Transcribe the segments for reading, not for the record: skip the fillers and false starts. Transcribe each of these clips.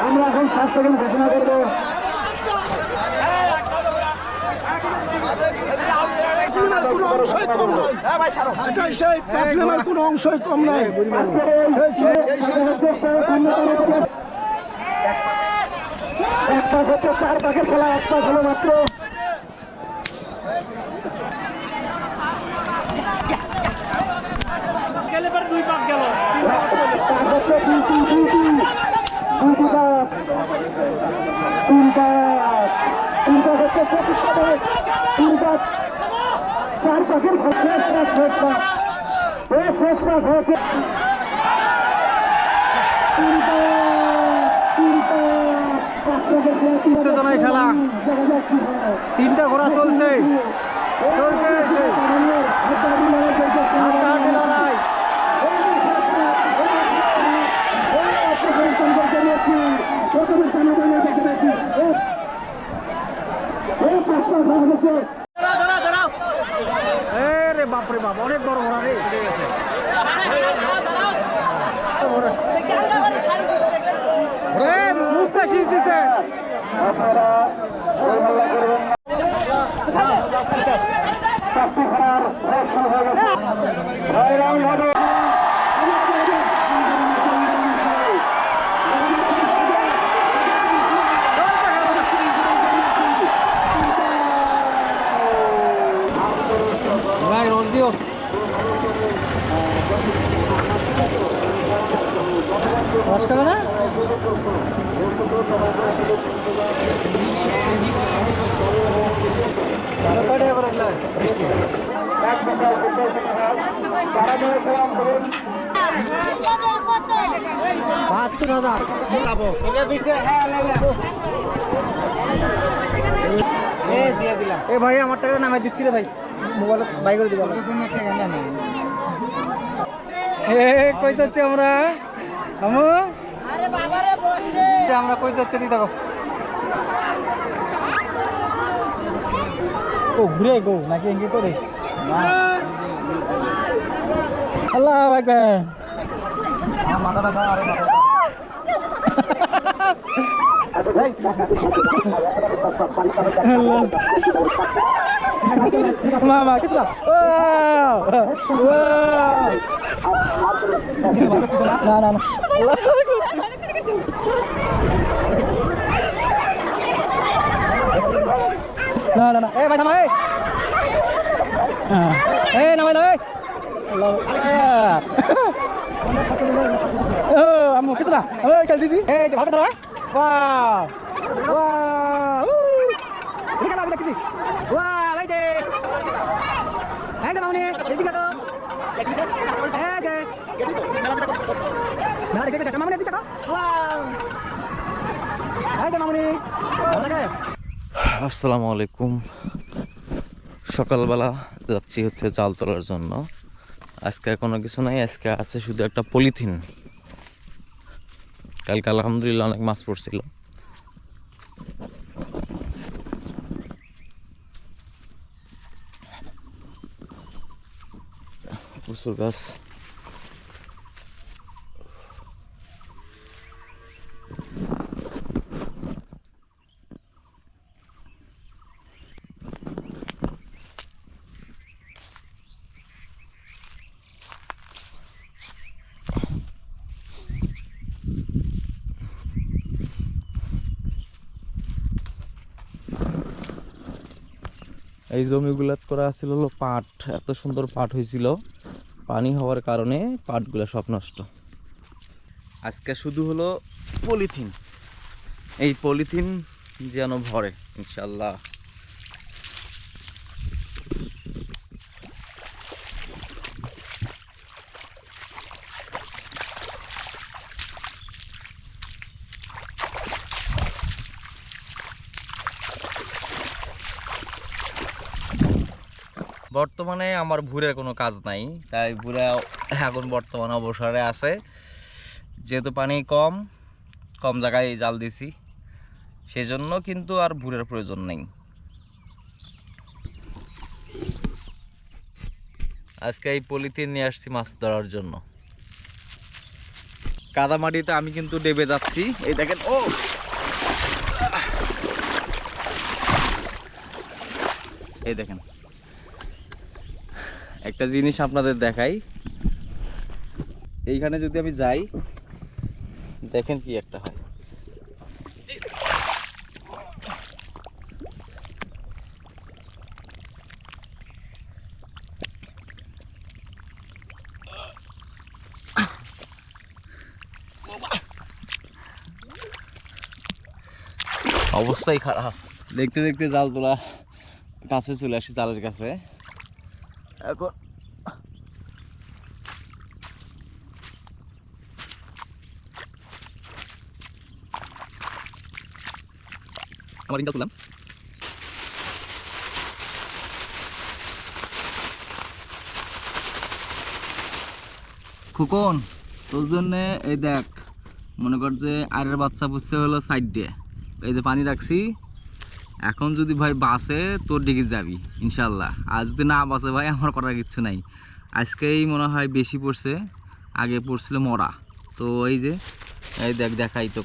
আমরা এখন 7 সেকেন্ড ঘোষণা করবো। কোনো অংশই কম নাই। একটা হচ্ছে 4 পাকের খেলা, একটা হলো মাত্র। দুই পাক গেল। চার পাখের উত্তেজনায় খেলা, 3টা ঘোড়া চলছে চলছে হাড্ডাহাড্ডি লড়াই। রে বাপরে বাপ, অনেক বড় ঘোড়া রে। মুখটা শীষ দিচ্ছে। ভাই রোজ দিও। রস খাবে না? এ ভাই আমার টাকা নামাই দিচ্ছি রে ভাই, মোবাইল বাই করে দিব। কই যাচ্ছি আমরা? আমরা কই যাচ্ছি দেখো। ও ঘুরে গো নাকি এঙ্গে করে? আল্লাহ আকবার। মামা কিছু না না না না না না। এ ভাই থামা, এই নামাই দাও। আম্মু কিছু না, খেল দিছি। এই ভালো দাও। ওয়াও ওয়াও, এদিকে না দেখছি। ওয়াও এই যে এই যে মামুনি এদিকে তো এই যে না দেখে গেছে মামুনি এদিকে তো। ওয়াও এই যে মামুনি। আসসালামু আলাইকুম। সকালবেলা যাচ্ছি হচ্ছে জাল তোলার জন্য। আজকে কোনো কিছু নাই, আজকে আছে শুধু একটা পলিথিন। কালকে আলহামদুলিল্লাহ অনেক মাছ পড়ছিল। প্রচুর গাছ। এই জমিগুলাত করা ছিল হলো পাট, এত সুন্দর পাট হয়েছিল, পানি হওয়ার কারণে পাটগুলা সব নষ্ট। আজকে শুধু হলো পলিথিন, এই পলিথিন যেন ভরে ইনশাল্লাহ। বর্তমানে আমার ভুরের কোনো কাজ নাই, তাই ভুরা এখন বর্তমানে অবসরে আছে। যেহেতু পানি কম কম জায়গায় জাল দিছি, সেজন্য কিন্তু আর ভুরের প্রয়োজন নেই। আজকে এই পলিথিন নিয়ে আসছি মাছ ধরার জন্য। কাদামাটিতে আমি কিন্তু ডেবে যাচ্ছি, এই দেখেন। ও এই দেখেন, একটা জিনিস আপনাদের দেখাই। এইখানে যদি আমি যাই, দেখেন কি একটা হয়। অবস্থাই খারাপ। দেখতে দেখতে জাল তোলা কাছে চলে আসি, জালের কাছে। এখন আমার ইনজাল তুললাম। খুকন, তোর জন্যে এই দেখ, মনে কর যে আরের বাচ্চা পুষছে হলো সাইড দিয়ে, এই যে পানি রাখছি। এখন যদি ভাই বাসে তোর দিকে যাবি ইনশাল্লাহ, আর যদি না বাসে ভাই আমার করার কিচ্ছু নাই। আজকেই মনে হয় বেশি পড়ছে, আগে পড়ছিল মরা। তো এই যে এই দেখ, দেখাই তো,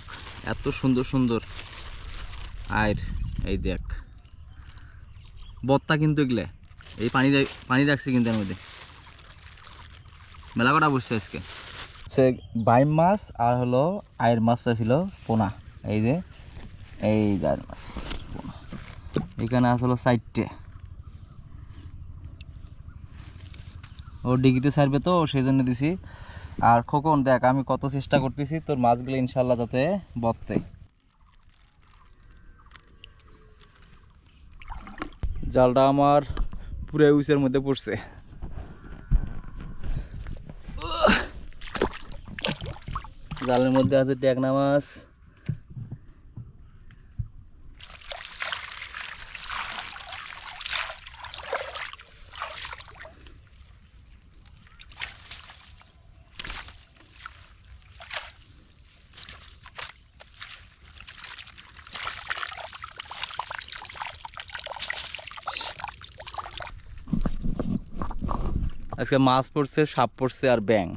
এত সুন্দর সুন্দর। আর এই দেখ বত্তা কিন্তু এগুলো, এই পানি রাখছি কিন্তু এর মধ্যে মেলা কটা বসছে আজকে। হচ্ছে বাইম মাছ আর হলো আয়ের মাছটা ছিল পোনা। এই যে এই আয়ের মাছ পোনা, এখানে আসলো 4টে। ওর ডিগিতে ছাড়বে তো সেই জন্য দিছি। আর খোকন দেখ, আমি কত চেষ্টা করতেছি তোর মাছগুলো ইনশাল্লাহ যাতে বত্তে। জালটা আমার পুরো উইচের মধ্যে পড়ছে। জালের মধ্যে আছে ট্যাংরা মাছ। আজকে মাছ পড়ছে, সাপ পড়ছে আর ব্যাং।